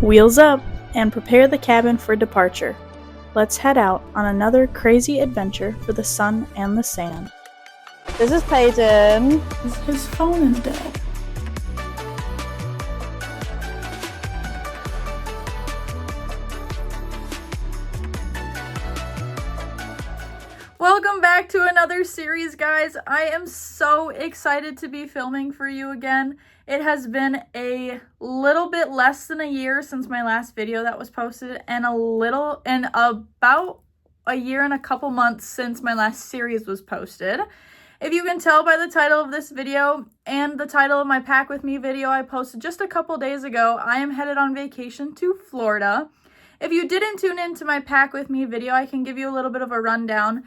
Wheels up and prepare the cabin for departure. Let's head out on another crazy adventure for the sun and the sand. This is Peyton. His phone is dead. Welcome back to another series, guys. I am so excited to be filming for you again. It has been a little bit less than a year since my last video that was posted, and about a year and a couple months since my last series was posted. If you can tell by the title of this video and the title of my Pack With Me video I posted just a couple days ago, I am headed on vacation to Florida. If you didn't tune into my Pack With Me video, I can give you a little bit of a rundown.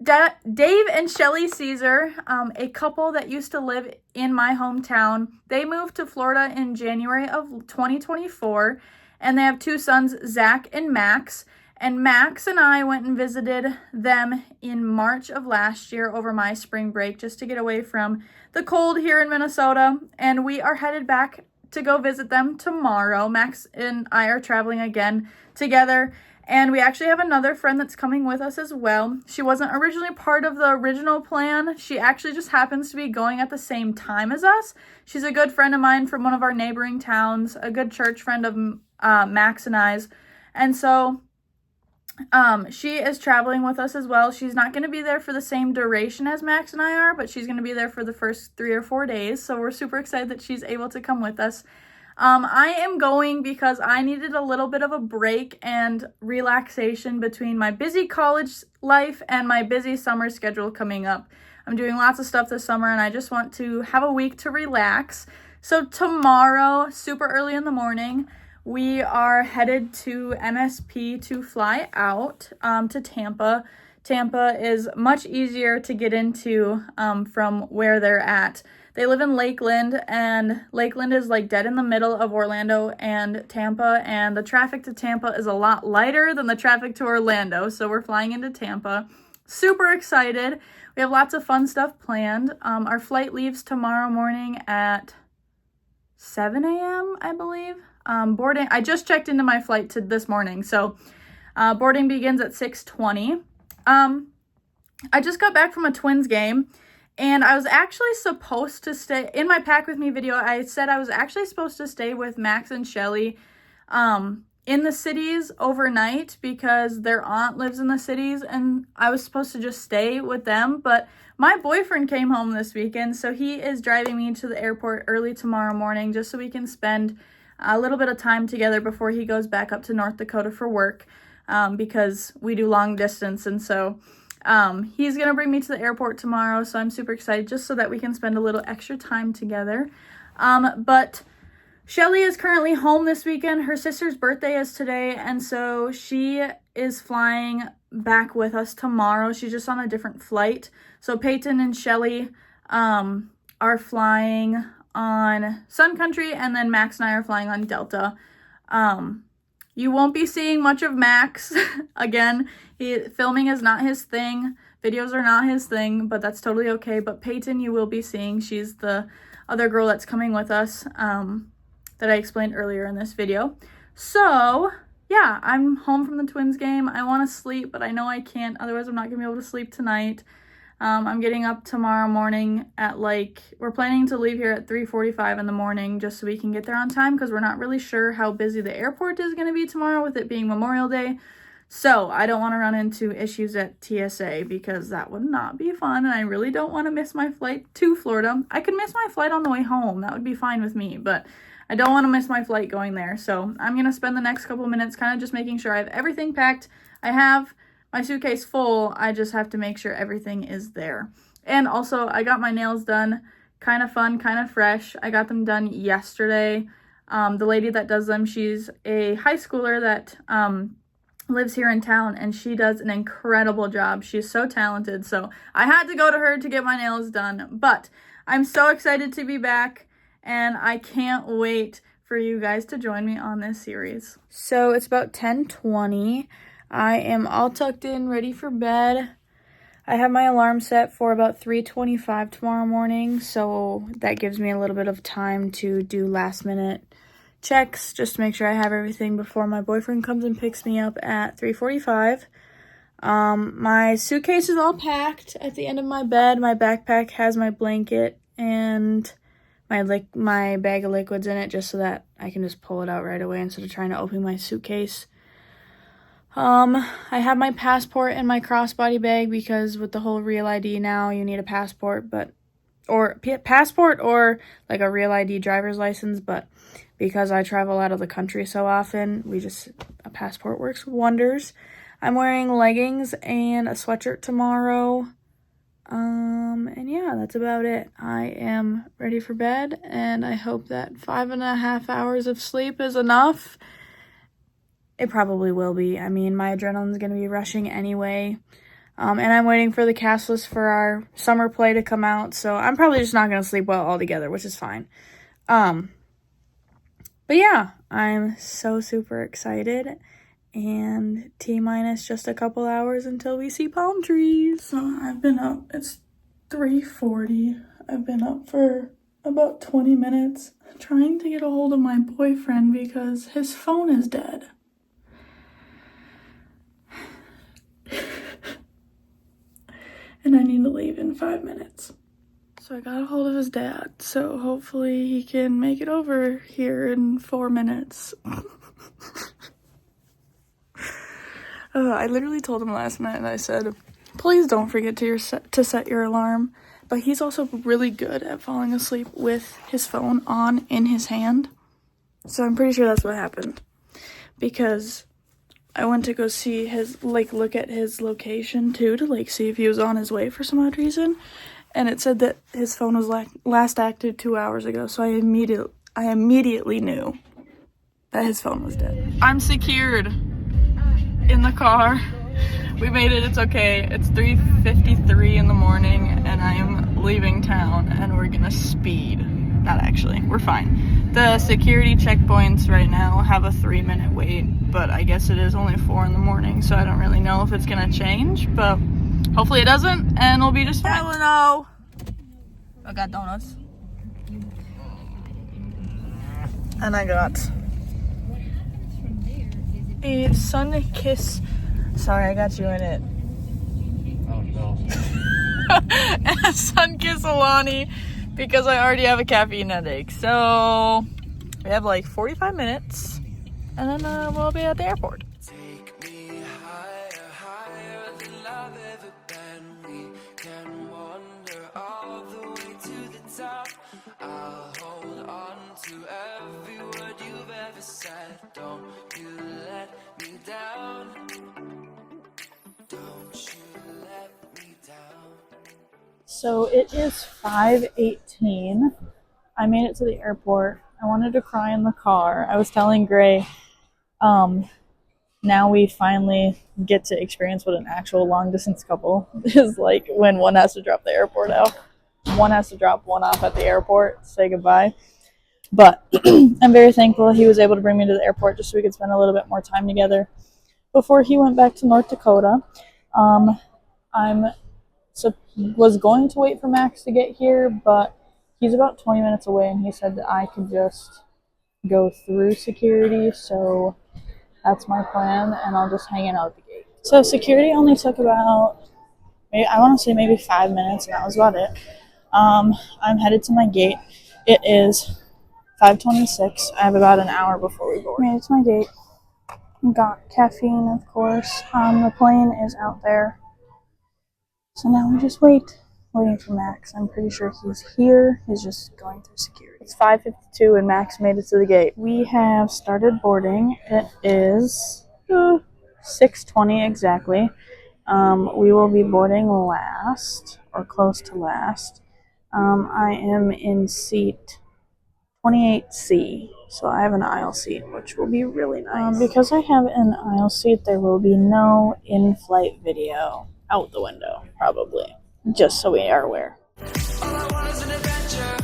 Dave and Shelly Caesar, a couple that used to live in my hometown, they moved to Florida in January of 2024, and they have two sons, Zach and Max. And Max and I went and visited them in March of last year over my spring break just to get away from the cold here in Minnesota. And we are headed back to go visit them tomorrow. Max and I are traveling again together. And we actually have another friend that's coming with us as well. She wasn't originally part of the original plan. She actually just happens to be going at the same time as us. She's a good friend of mine from one of our neighboring towns, a good church friend of Max and I's. And so she is traveling with us as well. She's not going to be there for the same duration as Max and I are, but she's going to be there for the first 3 or 4 days. So we're super excited that she's able to come with us. I am going because I needed a little bit of a break and relaxation between my busy college life and my busy summer schedule coming up. I'm doing lots of stuff this summer and I just want to have a week to relax. So tomorrow, super early in the morning, we are headed to MSP to fly out to Tampa. Tampa is much easier to get into from where they're at. They live in Lakeland, and Lakeland is like dead in the middle of Orlando and Tampa, and the traffic to Tampa is a lot lighter than the traffic to Orlando, so we're flying into Tampa. Super excited. We have lots of fun stuff planned. Our flight leaves tomorrow morning at 7 a.m., I believe. Boarding, I just checked into my flight this morning, so boarding begins at 6:20. I just got back from a Twins game. And I was actually supposed to stay, in my Pack With Me video, I said I was actually supposed to stay with Max and Shelly in the cities overnight because their aunt lives in the cities, and I was supposed to just stay with them. But my boyfriend came home this weekend, so he is driving me to the airport early tomorrow morning just so we can spend a little bit of time together before he goes back up to North Dakota for work because we do long distance, and so he's going to bring me to the airport tomorrow, so I'm super excited just so that we can spend a little extra time together. But Shelly is currently home this weekend. Her sister's birthday is today, and so she is flying back with us tomorrow. She's just on a different flight. So Peyton and Shelly are flying on Sun Country, and then Max and I are flying on Delta. You won't be seeing much of Max. Again, filming is not his thing. Videos are not his thing, but that's totally okay. But Peyton, you will be seeing. She's the other girl that's coming with us that I explained earlier in this video. So, yeah, I'm home from the Twins game. I want to sleep, but I know I can't. Otherwise, I'm not going to be able to sleep tonight. I'm getting up tomorrow morning at we're planning to leave here at 3:45 in the morning just so we can get there on time because we're not really sure how busy the airport is going to be tomorrow with it being Memorial Day. So I don't want to run into issues at TSA because that would not be fun, and I really don't want to miss my flight to Florida. I could miss my flight on the way home. That would be fine with me, but I don't want to miss my flight going there. So I'm going to spend the next couple minutes kind of just making sure I have everything packed. I have my suitcase full. I just have to make sure everything is there. And also, I got my nails done. Kind of fun, kind of fresh. I got them done yesterday. The lady that does them, she's a high schooler that lives here in town, and she does an incredible job. She's so talented, so I had to go to her to get my nails done. But I'm so excited to be back, and I can't wait for you guys to join me on this series. So it's about 10:20. I am all tucked in, ready for bed. I have my alarm set for about 3:25 tomorrow morning, so that gives me a little bit of time to do last minute checks just to make sure I have everything before my boyfriend comes and picks me up at 3:45. My suitcase is all packed at the end of my bed. My backpack has my blanket and my bag of liquids in it just so that I can just pull it out right away instead of trying to open my suitcase. I have my passport in my crossbody bag because with the whole Real ID now, you need a passport, or like a Real ID driver's license, but because I travel out of the country so often, a passport works wonders. I'm wearing leggings and a sweatshirt tomorrow. And yeah, that's about it. I am ready for bed, and I hope that 5.5 hours of sleep is enough. It probably will be. I mean, my adrenaline's going to be rushing anyway. And I'm waiting for the cast list for our summer play to come out, so I'm probably just not going to sleep well altogether, which is fine. But yeah, I'm so super excited. And T-minus just a couple hours until we see palm trees. So I've been up, it's 3:40. I've been up for about 20 minutes trying to get a hold of my boyfriend because his phone is dead. And I need to leave in 5 minutes. So I got a hold of his dad, so hopefully he can make it over here in 4 minutes. I literally told him last night, and I said, please don't forget to set your alarm. But he's also really good at falling asleep with his phone on in his hand. So I'm pretty sure that's what happened. Because I went to go see look at his location too, to see if he was on his way for some odd reason. And it said that his phone was last active 2 hours ago. So I immediately knew that his phone was dead. I'm secured in the car. We made it, it's okay. It's 3:53 in the morning and I am leaving town and we're gonna speed. Not actually, we're fine. The security checkpoints right now have a 3-minute wait, but I guess it is only 4 in the morning, so I don't really know if it's gonna change, but hopefully it doesn't and we'll be just fine. Hello. I got donuts. And I got a sun kiss. Sorry, I got you in it. Oh no. And a sun kiss Alani because I already have a caffeine headache. So we have 45 minutes and then we'll be at the airport. Take me higher, higher than I've ever been. We can wander all the way to the top. I'll hold on to every word you've ever said. Don't you let me down. Don't you let me down. So it is 5:18. I made it to the airport. I wanted to cry in the car. I was telling Gray, now we finally get to experience what an actual long distance couple is like when one has to drop the airport out. One has to drop one off at the airport, say goodbye. But I'm very thankful he was able to bring me to the airport just so we could spend a little bit more time together before he went back to North Dakota. Was going to wait for Max to get here, but he's about 20 minutes away and he said that I could just go through security, so that's my plan, and I'll just hang out at the gate. So security only took about, I want to say maybe 5 minutes, and that was about it. I'm headed to my gate. It is 5:26. I have about an hour before we board. Made it to my gate. Got caffeine, of course. The plane is out there. So now we just waiting for Max. I'm pretty sure he's here. He's just going through security. It's 5:52 and Max made it to the gate. We have started boarding. It is 6:20 exactly. We will be boarding last, or close to last. I am in seat 28C, so I have an aisle seat, which will be really nice. Because I have an aisle seat, there will be no in-flight video out the window, probably, just so we are aware. All I want is an adventure.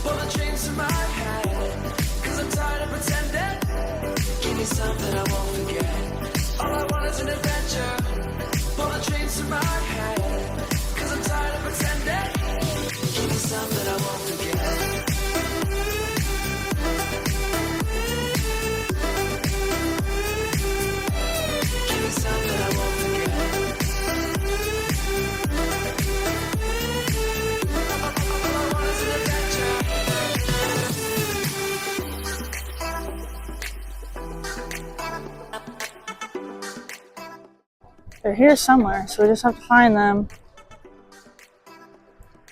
Pull the chains to my head, 'cause I'm tired of pretending. Give me something I won't forget. All I want is an adventure. Pull the chains to my head, 'cause I'm tired of pretending. Give me something I won't forget. They're here somewhere, so we just have to find them.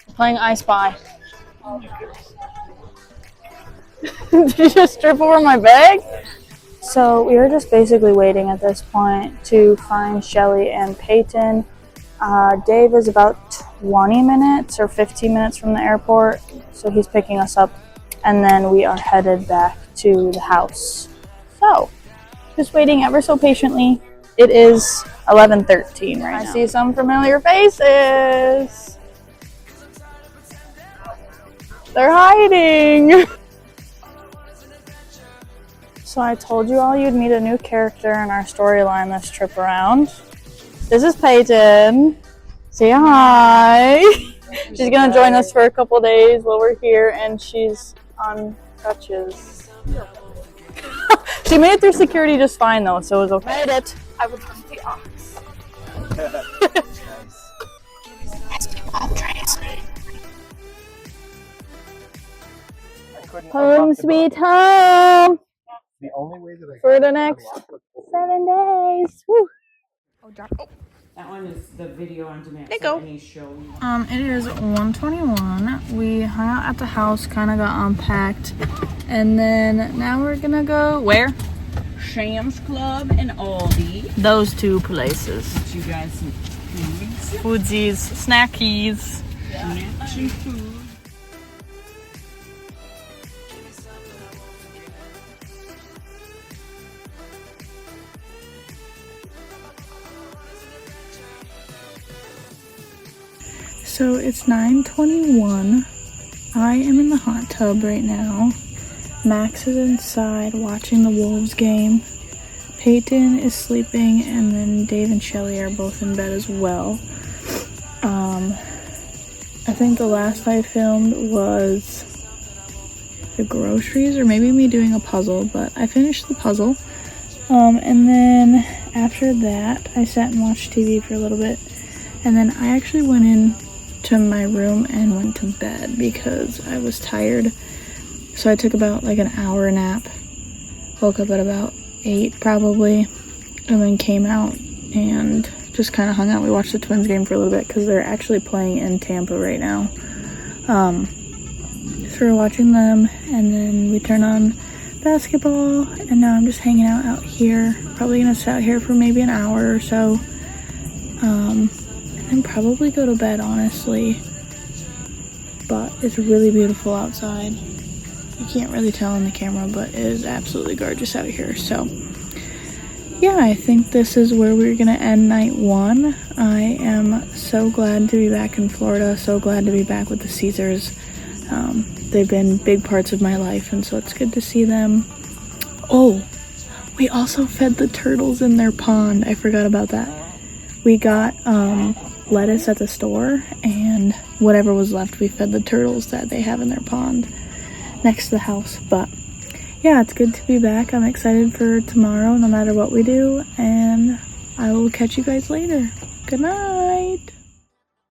We're playing I Spy. Did you just trip over my bag? So we are just basically waiting at this point to find Shelly and Peyton. Dave is about 20 minutes or 15 minutes from the airport, so he's picking us up, and then we are headed back to the house. So, just waiting ever so patiently. It is 11:13 right now. I see some familiar faces. They're hiding. So I told you all you'd meet a new character in our storyline this trip around. This is Peyton. Say hi. She's gonna join us for a couple days while we're here, and she's on crutches. She made it through security just fine though, so it was okay. Made it. I would hunt the ox. Home sweet home. The only way that I For the next 7 days. Woo. That one is the video on demand. There you so go. any show you It is 1:21. We hung out at the house, kind of got unpacked, and then now we're gonna go where? Shams Club and Aldi. Those two places. Get you guys some foods. Foodsies, snackies. Snacks and food. So it's 9:21. I am in the hot tub right now. Max is inside watching the Wolves game. Peyton is sleeping, and then Dave and Shelly are both in bed as well. I think the last I filmed was the groceries, or maybe me doing a puzzle, but I finished the puzzle. And then after that, I sat and watched TV for a little bit, and then I actually went in to my room and went to bed because I was tired. So I took about like an hour nap, woke up at about 8 probably, and then came out and just kind of hung out. We watched the Twins game for a little bit because they're actually playing in Tampa right now. So we're watching them, and then we turned on basketball, and now I'm just hanging out here. Probably gonna sit out here for maybe an hour or so. And probably go to bed, honestly. But it's really beautiful outside. You can't really tell on the camera, but it is absolutely gorgeous out here. So yeah, I think this is where we're gonna end night 1. I am so glad to be back in Florida, so glad to be back with the Caesars. They've been big parts of my life, and so it's good to see them. Oh, we also fed the turtles in their pond. I forgot about that. We got lettuce at the store, and whatever was left we fed the turtles that they have in their pond next to the house. But yeah, it's good to be back. I'm excited for tomorrow no matter what we do, and I will catch you guys later. Good night.